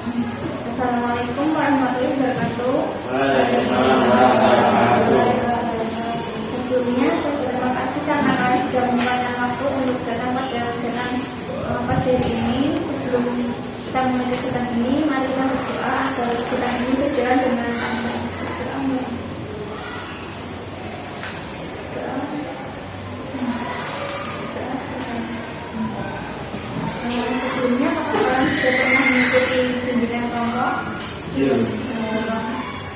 Assalamualaikum warahmatullahi wabarakatuh. Waalaikumsalam warahmatullahi wabarakatuh. Sebelumnya saya berterima kasih karena kalian sudah meluangkan waktu untuk datang pada kegiatan pagi hari ini. Sebelum kita mulai kegiatan ini, mari kita berdoa agar kegiatan ini berjalan dengan lancar. Sebelumnya, apakah kalian sudah pernah mengikuti bimbingan kelompok? Iya.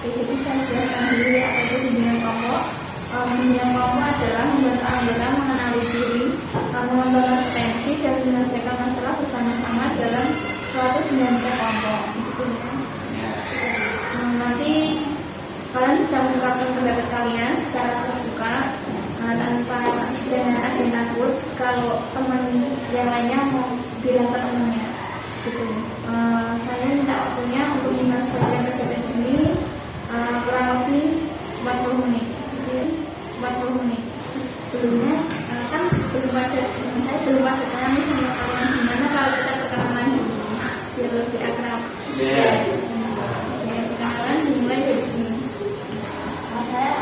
Jadi saya jelaskan dulu ya, apa itu bimbingan kelompok. Bimbingan kelompok adalah membantu anggota mengenali diri, mengembangkan potensi, dan menyelesaikan masalah bersama-sama dalam suatu dinamika kelompok. Gitu ya. Nanti kalian bisa mengungkapkan pendapat kalian secara terbuka, tanpa jangan ada yang takut kalau teman yang lainnya mau bilang ke temannya. Gitu. Saya minta waktunya untuk menyelesaikan kegiatan ini kurang lebih 40 menit. 40 menit. Sebelumnya kan saya belum ada kenalan sama kalian. Gimana kalau kita perkenalan dulu biar lebih akrab? Iya. Perkenalan dimulai dari sini. Saya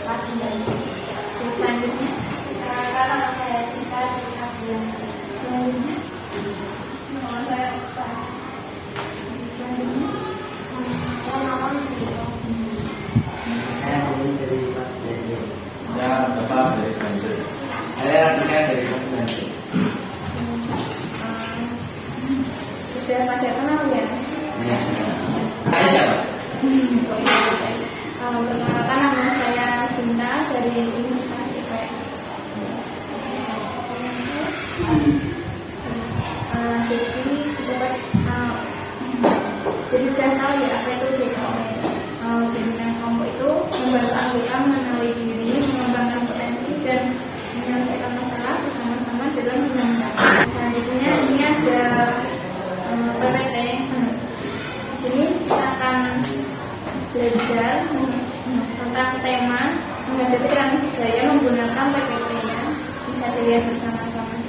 kasih dari Selanjutnya, nama saya Siska kasih selanjutnya, nama saya selanjutnya. nama Saya Amin dari kelas 9. Ya, Bapak dari selanjutnya. Saya Ratika dari kelas 9. Sudah pada kenal ya? Ya. Saya siapa? Perkenalkan, nama saya Sinta dari Universitas IPA. Jadi udah tahu ya apa itu BKW. Bimbingan kelompok itu membantu anggota mengenali diri, mengembangkan potensi, dan menyelesaikan masalah bersama-sama dalam dinamika. Selanjutnya ini ada PPT. Di sini kita akan belajar tentang tema menghadapi transisi gaya menggunakan PPT-nya. Bisa dilihat bersama-sama.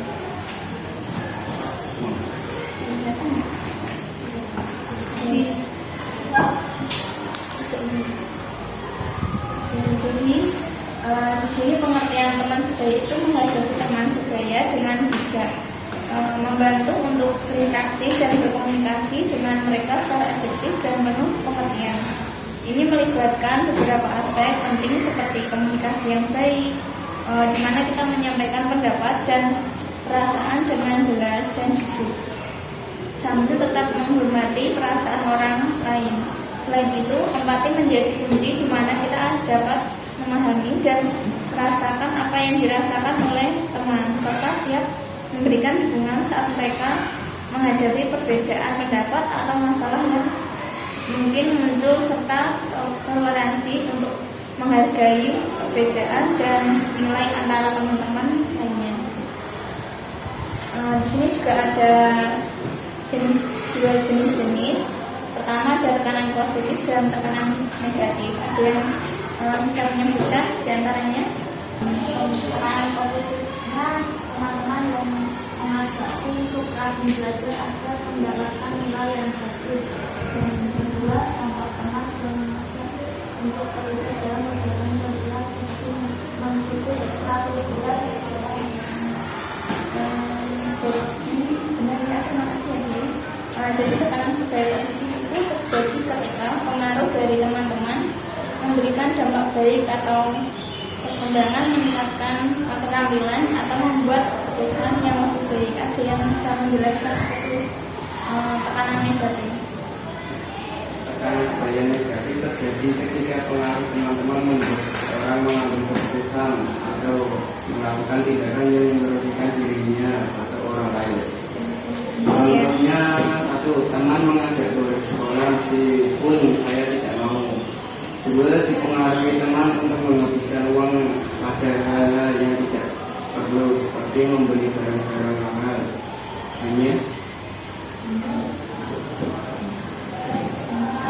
Jadi di sini pengertian teman sebaya itu menghadapi teman sebaya dengan bijak, membantu untuk berinteraksi dan berkomunikasi dengan mereka secara efektif dan penuh pengertian. Ini melibatkan beberapa aspek penting seperti komunikasi yang baik, di mana kita menyampaikan pendapat dan perasaan dengan jelas dan jujur, sambil tetap menghormati perasaan orang lain. Selain itu, empati menjadi kunci di mana kita dapat memahami dan merasakan apa yang dirasakan oleh teman, serta siap memberikan dukungan saat mereka menghadapi perbedaan pendapat atau masalah yang mungkin muncul, serta toleransi untuk menghargai perbedaan dan nilai antara teman-teman lainnya. Di sini juga ada dua jenis. Pertama ada tekanan positif dan tekanan negatif. Ada yang bisa menyebutkan diantaranya? tekanan positifnya teman-teman yang mengajakku untuk rajin belajar agar mendapatkan nilai yang bagus. Dan kedua, tampak teman yang mengajak untuk terlibat dalam kegiatan sosial seperti mengikuti ekstrakurikuler. Jadi benar ya, terima kasih ya. Jadi tekanan sebaya positif itu terjadi ketika pengaruh dari teman-teman memberikan dampak baik atau perkembangan, meningkatkan keterampilan atau membuat keputusan yang lebih baik. Ada yang bisa menjelaskan itu tekanan negatif? Tekanan sebaya negatif terjadi ketika pengaruh teman-teman membuat seseorang mengambil keputusan atau melakukan tindakan yang merugikan dirinya atau orang lain. Contohnya, satu, teman mengajak bolos sekolah meskipun saya tidak mau. Dua, dipengaruhi teman untuk menghabiskan uang pada hal-hal yang tidak perlu, seperti membeli barang-barang mahal. Hanya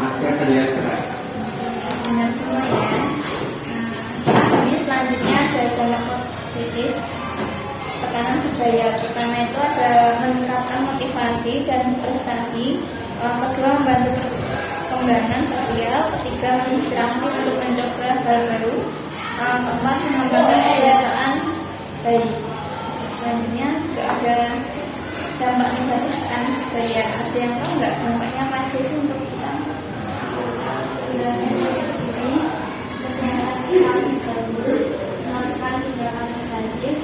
agar terlihat berat. Benar semua ya. Ini selanjutnya ada dampak positif. Tekanan sebaya pertama itu ada meningkatkan motivasi dan prestasi, Kedua, membantu pembangunan sosial. Ketiga, menginspirasi untuk mencoba hal baru. Keempat, mengembangkan kebiasaan baik. Selanjutnya juga ada dampak negatif anak sebaya. Ada yang tahu nggak dampaknya apa aja sih untuk kita? Sebenarnya seperti ini, kesehatan kita diganggu, melakukan tindakan negatif,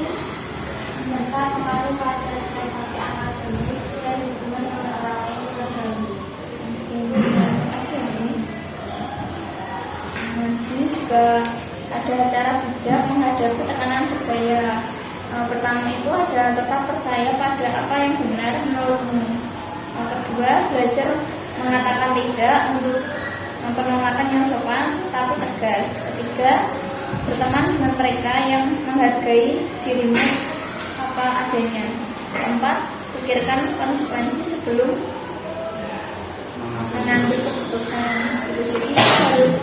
serta pengaruh pada prestasi akademik dan hubungan dengan orang lain terganggu. Terima kasih. Di sini juga ada cara bijak menghadapi tekanan sebaya. Pertama itu ada tetap percaya pada apa yang benar menurutmu. Kedua, belajar mengatakan tidak untuk penolakan yang sopan tapi tegas. Ketiga, berteman dengan mereka yang menghargai dirimu apa adanya. Keempat, pikirkan konsekuensi sebelum mengambil keputusan. Jadi kita harus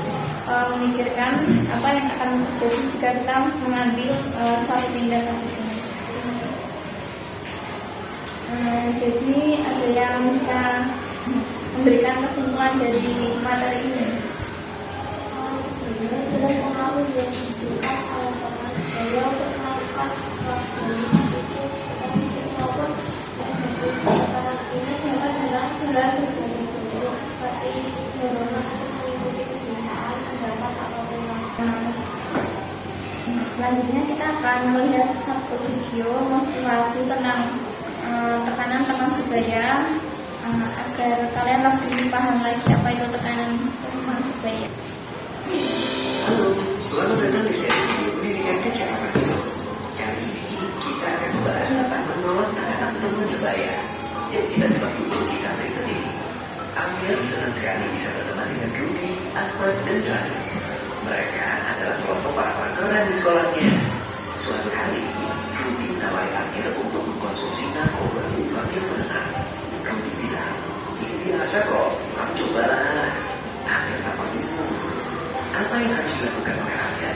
memikirkan apa yang akan terjadi jika kita mengambil suatu tindakan itu. Jadi ada yang bisa memberikan kesimpulan dari materi ini. Sebenarnya tidak pengaruh yang diberikan oleh teman saya untuk melakukan sesuatu itu positif maupun negatif. Sekarang ini dapat dalam hal berbentuk seperti dorongan untuk mengikuti kebiasaan, pendapat atau tindakan. Selanjutnya kita akan melihat satu video motivasi tentang tekanan teman sebaya agar kalian lebih paham lagi apa itu tekanan teman sebaya. Halo, selamat datang di seri video pendidikan kecepatan hidup. Kali ini kita akan membahas tentang menolak tekanan teman sebaya. Yuk kita simak dulu kisah berikut ini. Amir senang sekali bisa berteman dengan Rudy, Ahmad, dan Sani. Mereka adalah kelompok para partner di sekolahnya. Suatu hari, Rudy menawari Amir untuk mengkonsumsi narkoba bagi menenang. Rudy bilang, ini biasa kok, kamu cobalah. Amir tampak bingung. Apa yang harus dilakukan oleh Amir?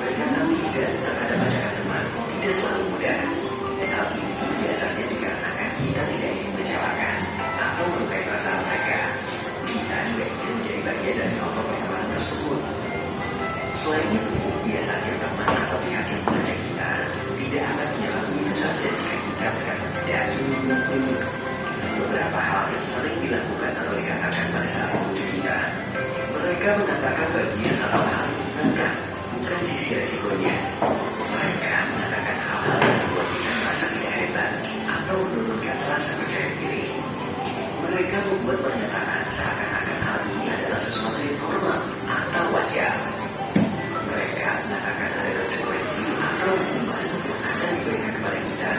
Berkata tidak terhadap ajakan teman tidak selalu mudah. Hal ini biasanya dikarenakan kita tidak ingin mengecewakan atau melukai perasaan mereka. Kita juga ingin menjadi bagian dari kelompok pertemanan tersebut. Selain itu, biasanya teman atau pihak yang mengajak kita tidak akan menyelami itu saja jika kita berkata tidak. Beberapa hal yang sering dilakukan atau dikatakan pada saat memuji kita, mereka mengatakan bagian atau hal yang menyenangkan, bukan sisi resikonya. Mereka mengatakan hal-hal yang membuat kita merasa tidak hebat atau menurunkan rasa percaya diri. Mereka membuat pernyataan seakan-akan hal ini adalah sesuatu yang normal atau wajar. Mereka mengatakan ada konsekuensi atau hukuman yang akan diberikan kepada kita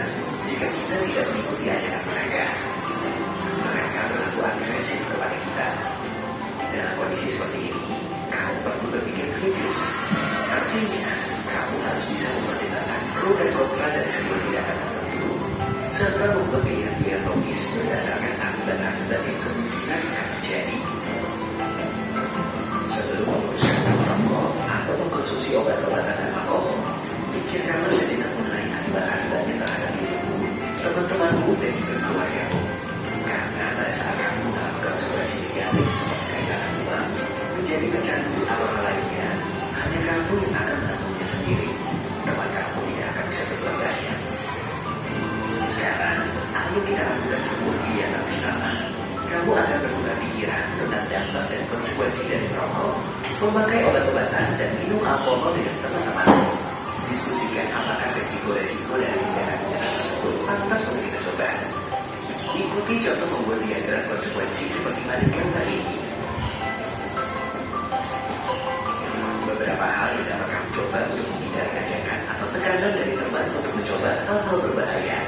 jika kita tidak mengikuti ajakan mereka. Mereka berlaku agresif kepada kita. Dalam kondisi seperti ini, kamu perlu berpikir kritis. Artinya, kamu harus bisa mempertimbangkan pro dan kontra dari sebuah tindakan tertentu, serta membuat pilihan-pilihan logis berdasarkan akibat-akibat yang kemungkinan akan terjadi. Sebelum memutuskan merokok atau mengkonsumsi obat-obatan dan alkohol, pikirkanlah sejenak mengenai akibat-akibatnya terhadap dirimu, teman-temanmu, dan juga keluargamu. Karena pada saat kamu melakukan konsekuensi negatif seperti kehilangan uang, menjadi pecandu atau hal lainnya, hanya kamu yang akan menanggungnya sendiri. Teman kamu tidak akan bisa berbuat banyak. Sekarang, ayo kita lakukan sebuah kegiatan bersama. Kamu akan bertukar pikiran tentang dampak dan konsekuensi dari merokok, memakai obat-obatan, dan minum alkohol dengan teman-temanmu. Diskusikan apakah resiko-resiko dari tindakan tersebut pantas untuk kita coba. Ikuti contoh membuat diagram konsekuensi seperti pada gambar ini. Beberapa hal yang dapat kamu coba untuk menghindari ajakan atau tekanan dari teman untuk mencoba hal-hal berbahaya.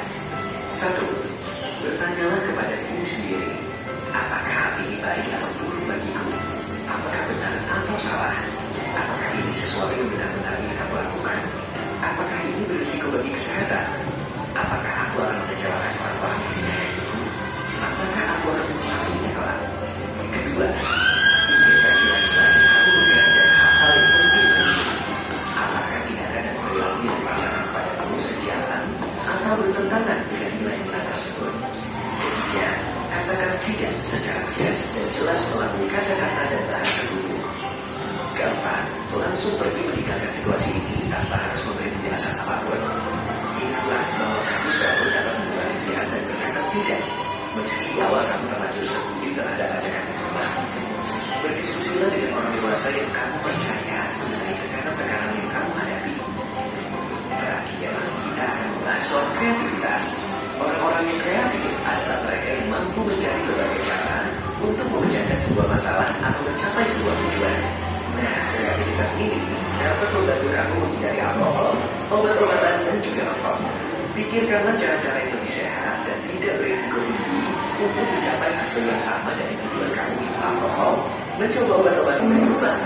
1. Bertanyalah kepada diri sendiri, apakah hal ini baik atau buruk bagiku? Apakah benar atau salah? Apakah ini sesuatu yang benar-benar ingin aku lakukan? Apakah ini berisiko bagi kesehatan? Apakah aku akan mengecewakan orang-orang yang menyayangiku? Apakah aku akan menyesalinya kelak? Kedua, pikirkan nilai-nilai yang kamu pegang dan hal-hal yang penting bagimu. Apakah tindakan dan perilaku yang dipaksakan kepada kamu sejalan atau bertentangan dengan nilai-nilai tersebut? mengatakan tidak secara tegas dan jelas melalui kata-kata dan bahasa tubuh. Keempat, langsung pergi meninggalkan situasi ini tanpa harus memberi penjelasan apapun. Ingatlah bahwa kamu selalu dapat mengubah pilihan dan berkata tidak, meski awal kamu terlanjur sembunyi terhadap ajakan yang lemah. Berdiskusilah dengan orang dewasa yang kamu percaya mengenai tekanan-tekanan yang kamu hadapi. Terakhir, kita akan membahas soal kreativitas. Orang-orang yang kreatif adalah mereka yang mampu mencari berbagai cara untuk memecahkan sebuah masalah atau mencapai sebuah tujuan. Nah, kreativitas ini dapat membantu kamu menghindari alkohol, obat-obatan, dan juga rokok. Pikirkanlah cara-cara yang lebih sehat dan tidak berisiko tinggi untuk mencapai hasil yang sama dari tujuan kamu minum alkohol, mencoba obat-obatan seperti obat.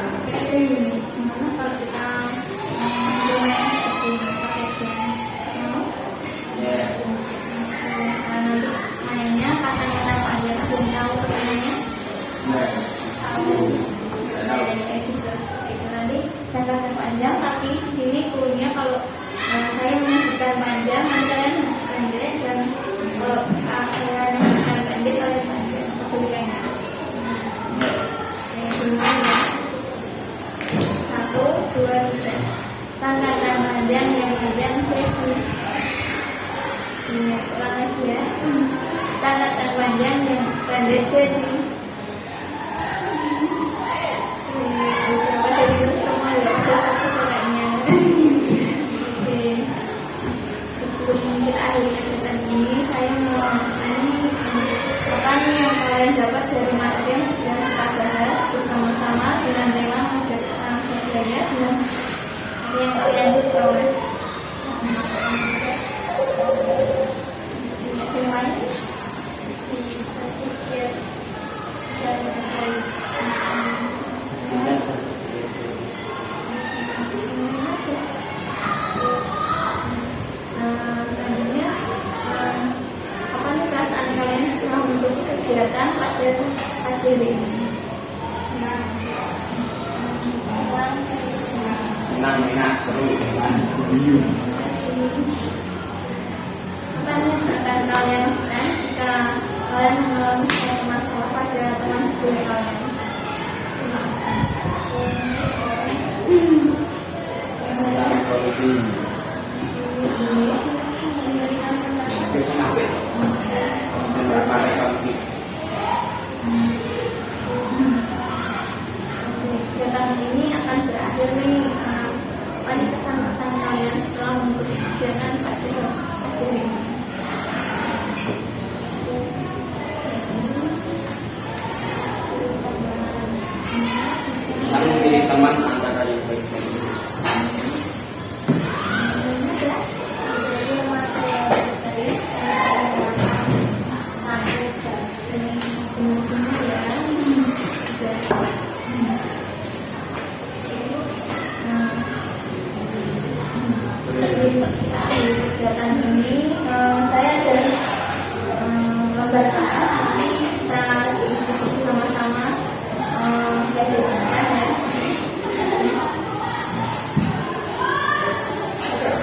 Gimana kalau kita lumayan seperti pakai jam? Nanti mainnya kata-kata apa aja? Belum tahu pertanyaannya. Kayak gitu seperti itu. Nanti jangka panjang, tapi di sini cluenya kalau saya menyebutkan panjang, nanti kalian harus pendek, dan kalau saya menyebutkan pendek, kalian panjang. Kebalikannya. Gimana? 1, 2, 3. Catatan panjang yang panjang jadi. Ulang lagi ya. Catatan panjang yang pendek jadi. Berapa dari itu semua ya? Aku caranya. Oke. Sebelum kita akhiri kegiatan ini, saya mau apa nih yang kalian dapat dari materi yang sudah kita bahas bersama-sama dengan tema menghadapi budaya dan yang kalian peroleh sama kemarin dipikir dan terkait selanjutnya apa nih perasaan kalian setelah mengikuti kegiatan pada KJW ini? Enak, seru, apa yang akan kalian lakukan jika kalian mengalami suatu masalah pada teman sebaya kalian? mencari solusi. Bisa ngapain? Beberapa rekonsiliasi. Kegiatan ini akan berakhir nih. Apa nih kesan-kesan kalian setelah mengikuti kegiatan pada hari ini? Bisa memilih teman antara yang baik dan buruk. Sebelum kita akhiri kegiatan ini, saya ada lembar kertas nanti bisa diisi sama-sama. Saya berikan ya.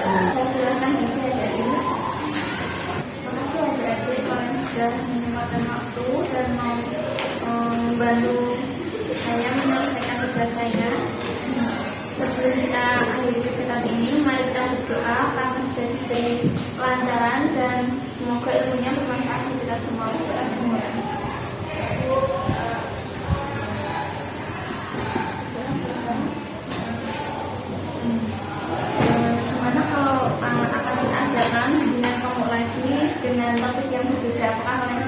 Saya silakan isi adik-adik. Makasih adik-adik kalian sudah menyempatkan waktu dan mau membantu saya menyelesaikan tugas saya. Sebelum kita akhiri kegiatan ini, mari kita berdoa karena sudah diberi kelancaran dan semoga ilmunya bermanfaat bagi kita semua. Gimana kalau akan kita adakan dengan kamu lagi dengan topik yang berbeda? Apakah kalian